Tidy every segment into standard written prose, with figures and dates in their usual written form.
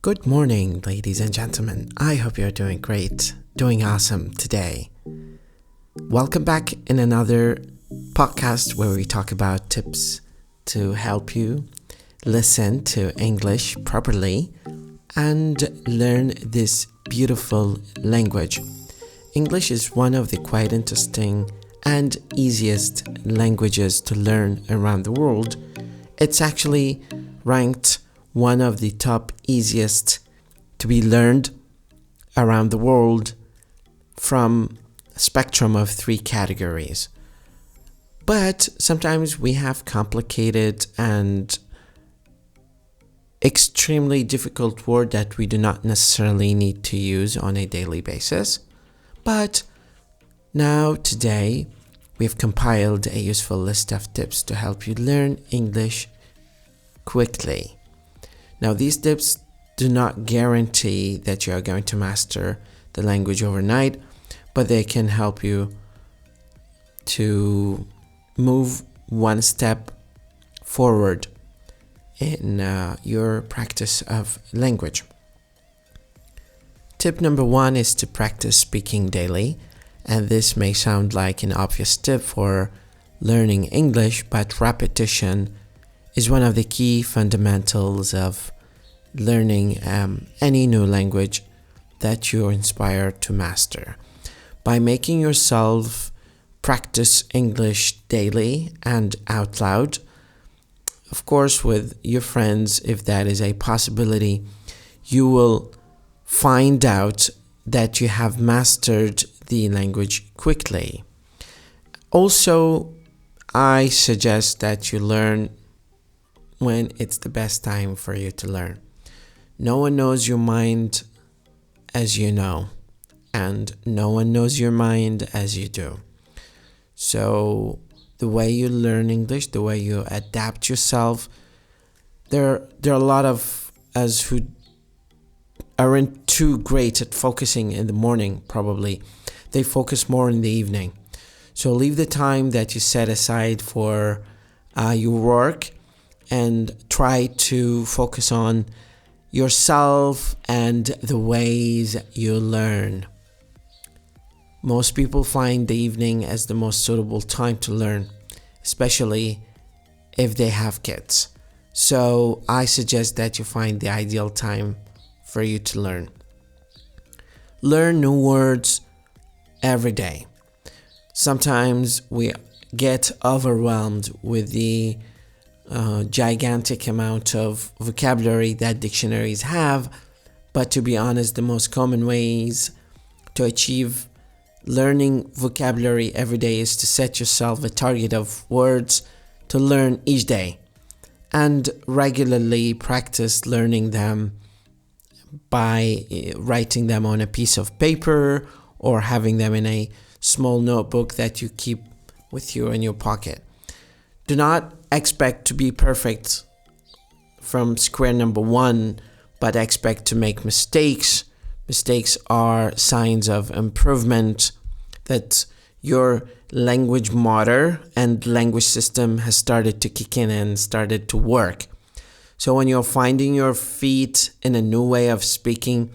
Good morning, ladies and gentlemen. I hope you're doing great, doing awesome today. Welcome back in another podcast where we talk about tips to help you listen to English properly and learn this beautiful language. English is one of the quite interesting and easiest languages to learn around the world. It's actually ranked one of the top easiest to be learned around the world from a spectrum of 3 categories. But sometimes we have complicated and extremely difficult words that we do not necessarily need to use on a daily basis. But now today we've compiled a useful list of tips to help you learn English quickly. Now, these tips do not guarantee that you are going to master the language overnight, but they can help you to move one step forward in your practice of language. Tip number 1 is to practice speaking daily, and this may sound like an obvious tip for learning English, but repetition is one of the key fundamentals of learning any new language that you're inspired to master. By making yourself practice English daily and out loud, of course with your friends, if that is a possibility, you will find out that you have mastered the language quickly. Also, I suggest that you learn when it's the best time for you to learn. No one knows your mind as you know, and no one knows your mind as you do. So the way you learn English, the way you adapt yourself, there are a lot of us who aren't too great at focusing in the morning, probably. They focus more in the evening. So leave the time that you set aside for your work and try to focus on yourself and the ways you learn. Most people find the evening as the most suitable time to learn, especially if they have kids. So I suggest that you find the ideal time for you to learn. Learn new words every day. Sometimes we get overwhelmed with the gigantic amount of vocabulary that dictionaries have, but to be honest, the most common ways to achieve learning vocabulary every day is to set yourself a target of words to learn each day and regularly practice learning them by writing them on a piece of paper or having them in a small notebook that you keep with you in your pocket. Do not expect to be perfect from square number 1, but expect to make mistakes. Mistakes are signs of improvement, that your language motor and language system has started to kick in and started to work. So when you're finding your feet in a new way of speaking,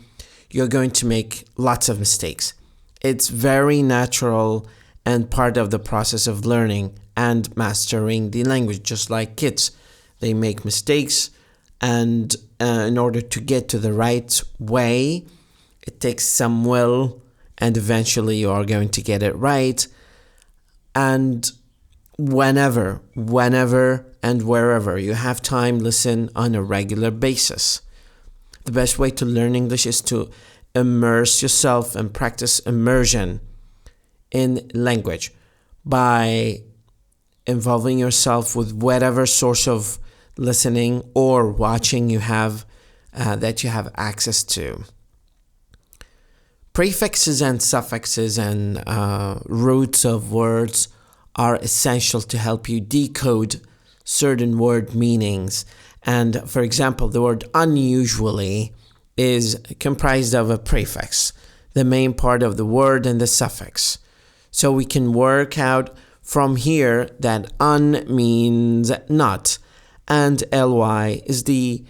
you're going to make lots of mistakes. It's very natural and part of the process of learning and mastering the language. Just like kids, they make mistakes, and in order to get to the right way, it takes some will, and eventually you are going to get it right. And whenever and wherever you have time, listen on a regular basis. The best way to learn English is to immerse yourself and practice immersion in language by involving yourself with whatever source of listening or watching you have that you have access to. Prefixes and suffixes and roots of words are essential to help you decode certain word meanings. And for example, the word unusually is comprised of a prefix, the main part of the word, and the suffix. So we can work out from here that un means not, and ly is the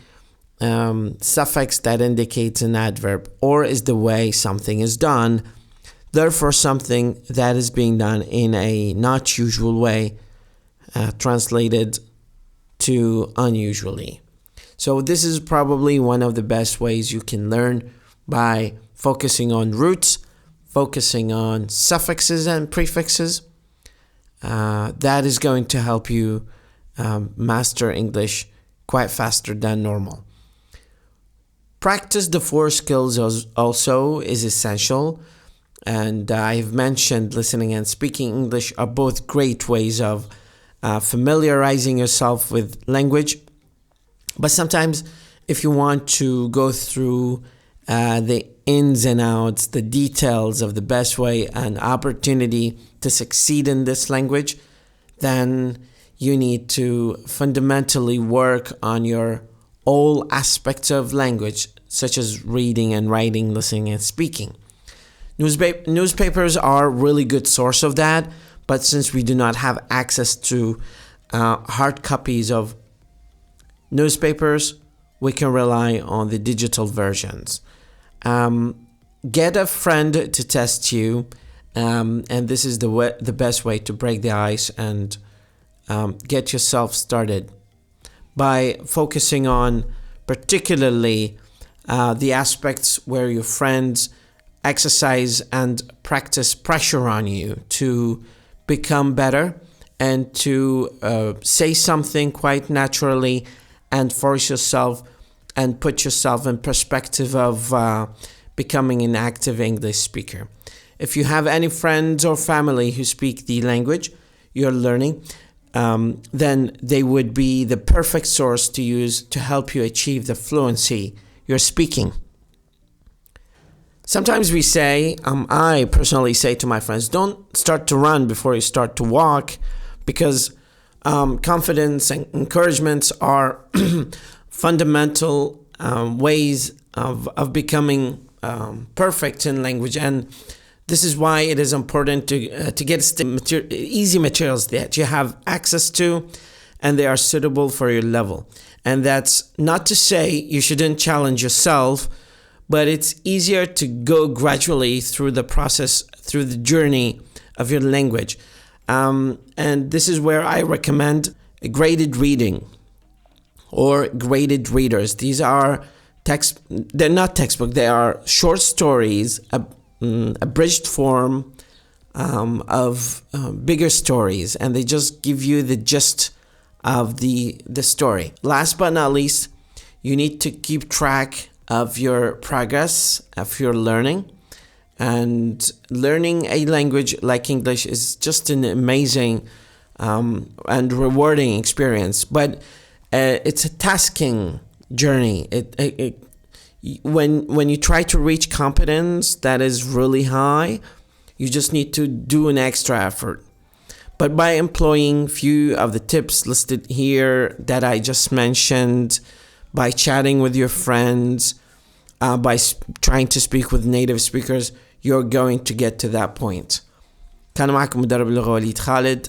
suffix that indicates an adverb. Or is the way something is done. Therefore, something that is being done in a not usual way, translated to unusually. So this is probably one of the best ways you can learn, by focusing on roots, focusing on suffixes and prefixes. That is going to help you master English quite faster than normal. Practice the 4 skills also is essential. And I've mentioned listening and speaking English are both great ways of familiarizing yourself with language. But sometimes if you want to go through the ins and outs, the details of the best way and opportunity to succeed in this language, then you need to fundamentally work on your all aspects of language, such as reading and writing, listening and speaking. Newspapers are a really good source of that, but since we do not have access to hard copies of newspapers, we can rely on the digital versions. Get a friend to test you, and this is the best way to break the ice and get yourself started, by focusing on particularly the aspects where your friends exercise and practice pressure on you to become better and to say something quite naturally and force yourself and put yourself in perspective of becoming an active English speaker. If you have any friends or family who speak the language you're learning, then they would be the perfect source to use to help you achieve the fluency you're speaking. Sometimes we say, I personally say to my friends, don't start to run before you start to walk, because confidence and encouragements are fundamental ways of becoming perfect in language. And this is why it is important to get easy materials that you have access to and they are suitable for your level. And that's not to say you shouldn't challenge yourself, but it's easier to go gradually through the process, through the journey of your language. And this is where I recommend graded reading or graded readers. These are they're not textbook, they are short stories, abridged form of bigger stories, and they just give you the gist of the story. Last but not least, you need to keep track of your progress, of your learning. And learning a language like English is just an amazing and rewarding experience. But it's a tasking journey. When you try to reach competence that is really high, you just need to do an extra effort. But by employing few of the tips listed here that I just mentioned, by chatting with your friends, by trying to speak with native speakers, you're going to get to that point. كان معكم مدرب اللغة وليد خالد.